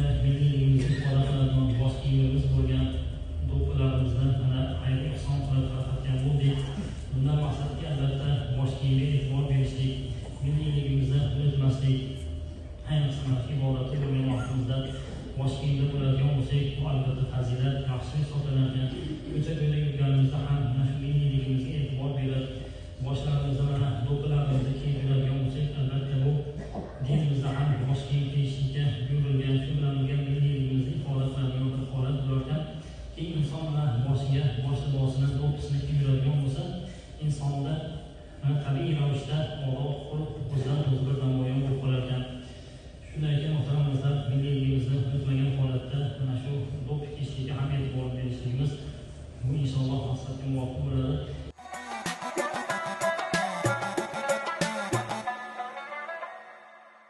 shunda milliyligimizni ifoda qiladigan bosh kiyimimiz bo'lgan do'ppilarimizni mana xayr ehson qilib tarqatgan bo'ldik. Bundan maqsadki albatta bosh kiyimga e'tibor berishlik, milliyligimizni unutmaslik, ayniqsa ibodatda bo'lgan vaqtimizda bosh kiyimda bo'ladigan bo'lsak, bu albatta fazilat, yaxshilik hisoblanadigan. Ko'cha-ko'yda yurganimizda ham mana shu milliyligimizga e'tibor berib, boshlarimizda mana do'ppilarimizni kiyib yuradigan bo'lsak, albatta bu dinimizda ham bosh kiyim kiyishlikka buyurilgan, shu bilan birga milliyligimizni ifoda qiladigan bir holat bo'larkan. Keyin inson boshiga bosh libosini, do'ppisini kiyib yuradigan bo'lsa, insonda tabiiy ravishda odob, xulq o'zidan o'zi bir namoyon bo'lib qolarkan. Shunday ekan, muhtaramlar, milliyligimizni unutmagan holatda mana shu do'ppi kiyishlikka ham e'tibor berishligimiz bu inshaalloh maqsadga muvofiq bo'ladi.